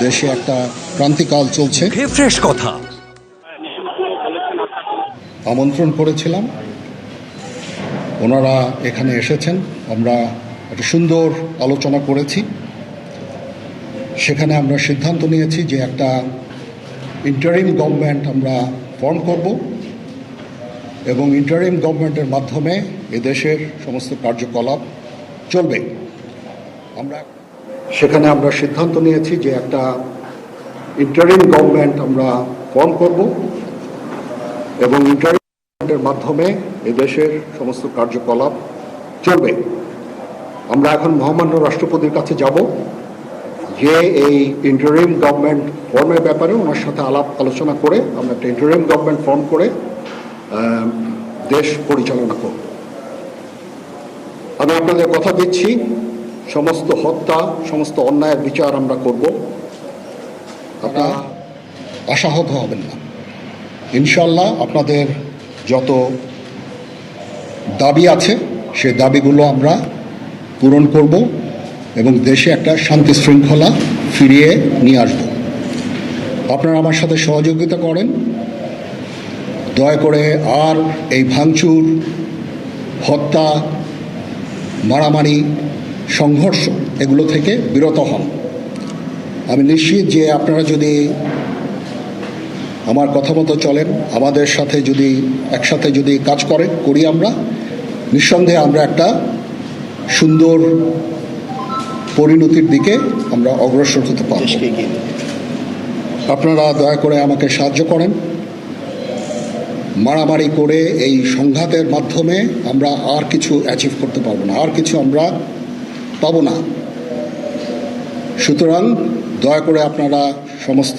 দেশে একটা ক্রান্তিকাল চলছে। ফ্রেশ কথা আমন্ত্রণ করেছিলাম, ওনারা এখানে এসেছেন, আমরা একটা সুন্দর আলোচনা করেছি। সেখানে আমরা সিদ্ধান্ত নিয়েছি যে একটা ইন্টারিম গভর্নমেন্ট আমরা ফর্ম করব এবং ইন্টারিম গভর্নমেন্টের মাধ্যমে এদেশের সমস্ত কার্যকলাপ চলবে। সেখানে আমরা সিদ্ধান্ত নিয়েছি যে একটা ইন্টারিম গভর্নমেন্ট আমরা ফর্ম করব এবং ইন্টারিম গভর্নমেন্টের মাধ্যমে এদেশের সমস্ত কার্যকলাপ চলবে। আমরা এখন মহামান্য রাষ্ট্রপতির কাছে যাব, যে এই ইন্টারিম গভর্নমেন্ট ফর্মের ব্যাপারে ওনার সাথে আলোচনা করে আমরা একটা ইন্টারিম গভর্নমেন্ট ফর্ম করে দেশ পরিচালনা করব। আমি আপনাদের কথা দিচ্ছি, সমস্ত হত্যা, সমস্ত অন্যায়ের বিচার আমরা করব। আপনারা আশাহত হবেন না। ইনশাল্লাহ আপনাদের যত দাবি আছে সে দাবিগুলো আমরা পূরণ করব এবং দেশে একটা শান্তি শৃঙ্খলা ফিরিয়ে নিয়ে আসব। আপনারা আমার সাথে সহযোগিতা করেন, দয়া করে আর এই ভাঙচুর, হত্যা, মারামারি, সংঘর্ষ এগুলো থেকে বিরত হন। আমি নিশ্চিত যে আপনারা যদি আমার কথা মতো চলেন, আমাদের সাথে যদি একসাথে যদি কাজ করি আমরা, নিঃসন্দেহে আমরা একটা সুন্দর পরিণতির দিকে আমরা অগ্রসর হতে পারব। আপনারা দয়া করে আমাকে সাহায্য করেন। মারামারি করে এই সংঘাতের মাধ্যমে আমরা আর কিছু অ্যাচিভ করতে পারবো না, আর কিছু আমরা পাবো না। সুতরাং দয়া করে আপনারা সমস্ত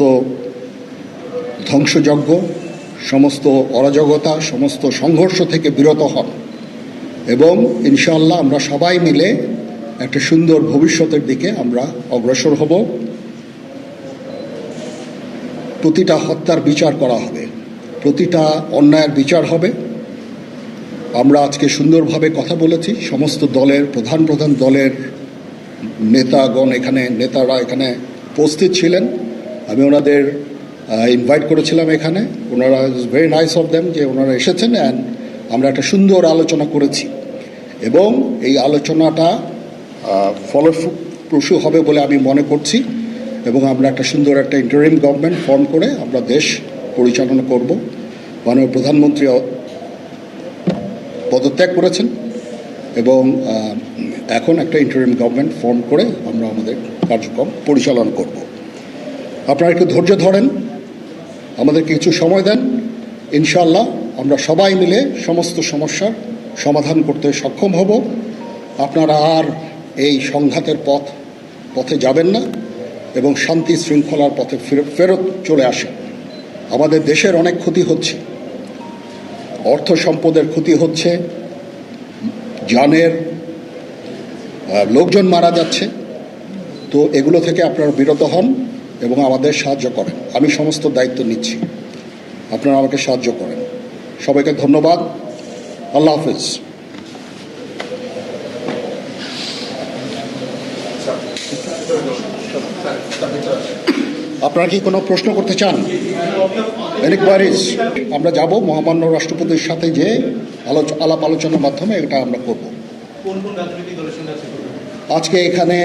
ধ্বংসযজ্ঞ, সমস্ত অরাজকতা, সমস্ত সংঘর্ষ থেকে বিরত হন এবং ইনশাআল্লাহ আমরা সবাই মিলে একটা সুন্দর ভবিষ্যতের দিকে আমরা অগ্রসর হব। প্রতিটা হত্যার বিচার করা হবে, প্রতিটা অন্যায়ের বিচার হবে। আমরা আজকে সুন্দরভাবে কথা বলেছি, সমস্ত দলের প্রধান দলের নেতারা এখানে উপস্থিত ছিলেন। আমি ওনাদের ইনভাইট করেছিলাম এখানে, ওনারা ভেরি নাইস অফ দেম যে ওনারা এসেছেন অ্যান্ড আমরা একটা সুন্দর আলোচনা করেছি এবং এই আলোচনাটা ফলপ্রসূ হবে বলে আমি মনে করছি এবং আমরা একটা সুন্দর একটা ইন্টারিম গভর্নমেন্ট ফর্ম করে আমরা দেশ পরিচালনা করব। মাননীয় প্রধানমন্ত্রী পদত্যাগ করেছেন এবং এখন একটা ইন্টারিম গভর্নমেন্ট ফর্ম করে আমরা আমাদের কার্যক্রম পরিচালনা করব। আপনারা একটু ধৈর্য ধরেন, আমাদেরকে কিছু সময় দেন। ইনশাআল্লাহ আমরা সবাই মিলে সমস্ত সমস্যার সমাধান করতে সক্ষম হব। আপনারা আর এই সংঘাতের পথে যাবেন না এবং শান্তি শৃঙ্খলার পথে ফেরত চলে আসেন। আমাদের দেশের অনেক ক্ষতি হচ্ছে, অর্থ সম্পদের ক্ষতি হচ্ছে, জানের লোকজন মারা যাচ্ছে। তো এগুলো থেকে আপনারা বিরত হন এবং আমাদের সাহায্য করেন। আমি সমস্ত দায়িত্ব নিচ্ছি, আপনারা আমাকে সাহায্য করেন। সবাইকে ধন্যবাদ। আল্লাহ হাফিজ। আপনারা কি কোনো প্রশ্ন করতে চান? এনকোয়ারিজ আমরা যাব মহামান্য রাষ্ট্রপতির সাথে, যে আলোচনার মাধ্যমে এটা আমরা করব। আজকে এখানে